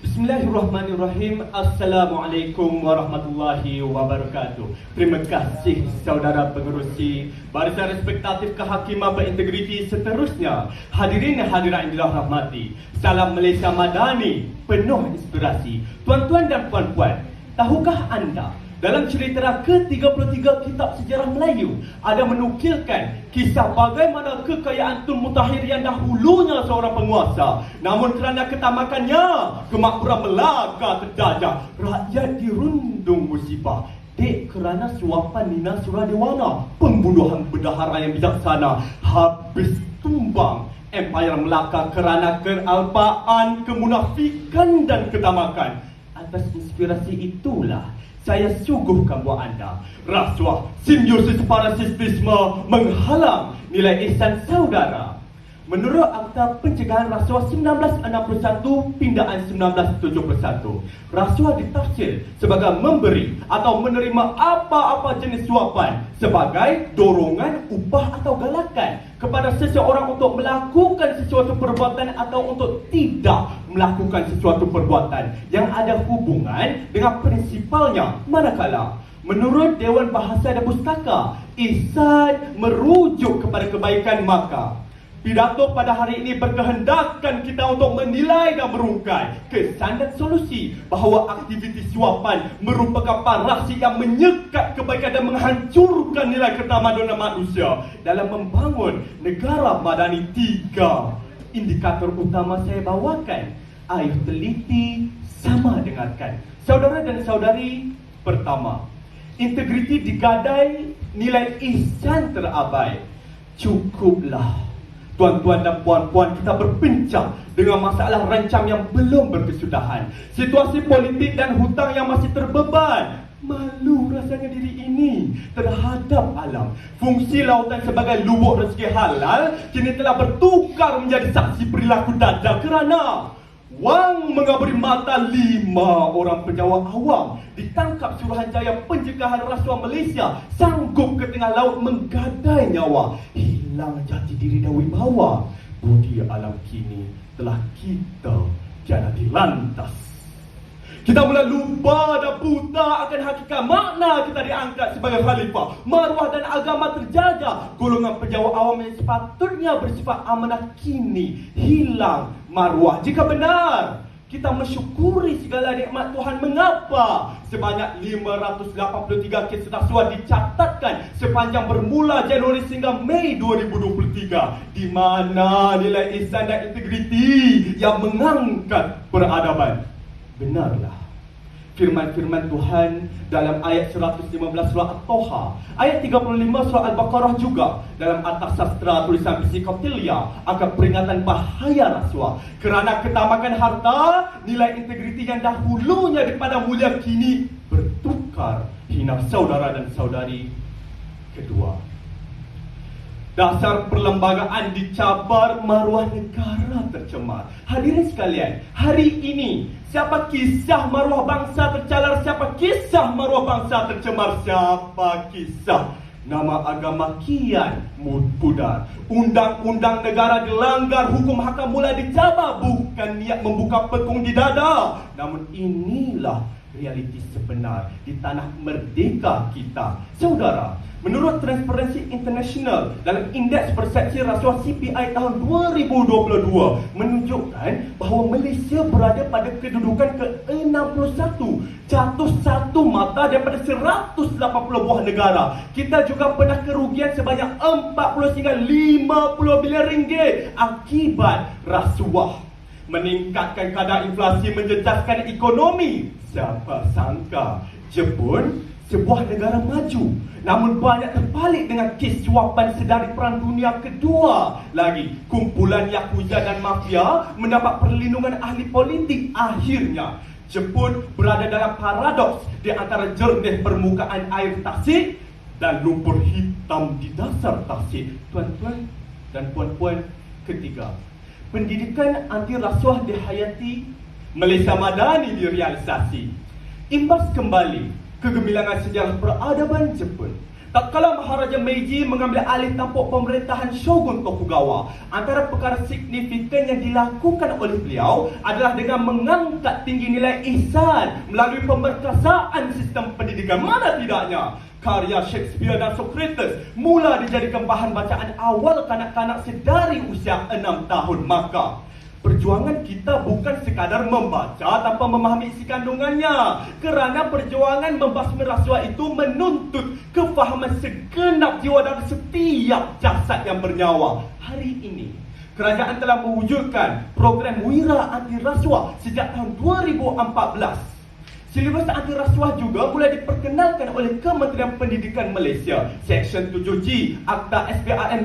Bismillahirrahmanirrahim. Assalamualaikum warahmatullahi wabarakatuh. Terima kasih saudara pengerusi Barisan Respektatif Kehakiman Berintegriti seterusnya. Hadirin dan hadirat yang dirahmati, salam Malaysia Madani penuh inspirasi. Tuan-tuan dan puan-puan, tahukah anda dalam cerita ke-33 kitab sejarah Melayu ada menukilkan kisah bagaimana kekayaan Tun Mutahir yang dahulunya seorang penguasa, namun kerana ketamakannya, kemakmuran Melaka terjajah, rakyat dirundung musibah. Dek kerana suapan Nina Suradewana, pembunuhan bendahara yang bijaksana, habis tumbang Empayar Melaka kerana kealpaan, kemunafikan dan ketamakan. Atas inspirasi itulah saya suguhkan buat anda, rasuah, simbiosis parasistisme menghalang nilai ihsan saudara. Menurut Akta Pencegahan Rasuah 1961 Pindaan 1971, rasuah ditafsir sebagai memberi atau menerima apa-apa jenis suapan sebagai dorongan, upah atau galakan kepada seseorang untuk melakukan sesuatu perbuatan atau untuk tidak melakukan sesuatu perbuatan yang ada hubungan dengan prinsipalnya. Manakala menurut Dewan Bahasa dan Pustaka, ihsan merujuk kepada kebaikan, maka pidato pada hari ini berkehendakkan kita untuk menilai dan merungkai kesan dan solusi bahawa aktiviti suapan merupakan parasi yang menyekat kebaikan dan menghancurkan nilai ketamadunan manusia dalam membangun negara madani. 3 indikator utama saya bawakan. Ayo teliti, sama dengarkan. Saudara dan saudari, pertama, integriti digadai, nilai ihsan terabai. Cukuplah tuan-tuan dan puan-puan kita berbincang dengan masalah rancang yang belum berkesudahan, situasi politik dan hutang yang masih terbeban. Malu rasanya diri ini terhadap alam. Fungsi lautan sebagai lubuk rezeki halal kini telah bertukar menjadi saksi perilaku dajjal kerana wang mengaburi mata 5 orang penjawat awam ditangkap Suruhanjaya Pencegahan Rasuah Malaysia sanggup ke tengah laut menggadai nyawa. Hilang jati diri dan wibawa. Budi alam kini telah kita jalani lantas. Kita mula lupa dan buta akan hakikat makna kita diangkat sebagai khalifah. Maruah dan agama terjaga. Golongan penjawat awam yang sepatutnya bersifat amanah kini hilang maruah. Jika benar kita mensyukuri segala nikmat Tuhan, mengapa sebanyak 583 kes rasuah dicatatkan sepanjang bermula Januari sehingga Mei 2023? Di mana nilai ihsan dan integriti yang mengangkat peradaban? Benarlah firman-firman Tuhan dalam ayat 115 surah At-Toha, ayat 35 surah Al-Baqarah, juga dalam atas sastra tulisan besi Kautilya akan peringatan bahaya rasuah. Kerana ketamakan harta, nilai integriti yang dahulunya daripada mulia kini bertukar hina saudara dan saudari. Kedua, dasar perlembagaan dicabar, maruah negara tercemar. Hadirin sekalian, hari ini siapa kisah maruah bangsa tercalar? Siapa kisah maruah bangsa tercemar? Siapa kisah nama agama kian pudar? Undang-undang negara dilanggar, hukum hakam mula dicabar. Bukan niat membuka pekung di dada, namun inilah realiti sebenar di tanah merdeka kita. Saudara, menurut Transparency International dalam Indeks Persepsi Rasuah CPI tahun 2022 menunjukkan bahawa Malaysia berada pada kedudukan ke-61, jatuh satu mata daripada 180 buah negara. Kita juga pernah kerugian sebanyak 40 hingga 50 bilion ringgit akibat rasuah. Meningkatkan kadar inflasi, menjejaskan ekonomi. Siapa sangka Jepun, sebuah negara maju, namun banyak terpalit dengan kes suapan sedari Perang Dunia Kedua. Lagi, kumpulan Yakuza dan mafia mendapat perlindungan ahli politik. Akhirnya, Jepun berada dalam paradoks di antara jernih permukaan air tasik dan lumpur hitam di dasar tasik. Tuan-tuan dan puan-puan, ketiga, pendidikan anti rasuah dihayati, Malaysia Madani direalisasi. Imbas kembali kegemilangan sejarah peradaban Jepun, Tak kala Maharaja Meiji mengambil alih tampuk pemerintahan Shogun Tokugawa, antara perkara signifikan yang dilakukan oleh beliau adalah dengan mengangkat tinggi nilai ihsan melalui pemerkasaan sistem pendidikan. Mana tidaknya karya Shakespeare dan Socrates mula dijadikan bahan bacaan awal kanak-kanak sedari usia 6 tahun. Maka perjuangan kita bukan sekadar membaca tanpa memahami isi kandungannya, kerana perjuangan membasmi rasuah itu menuntut kefahaman segenap jiwa dan setiap jasad yang bernyawa. Hari ini kerajaan telah mewujudkan program Wira Anti Rasuah sejak tahun 2014. Silibus anti rasuah juga mulai diperkenalkan oleh Kementerian Pendidikan Malaysia. Seksyen 7G Akta SPRM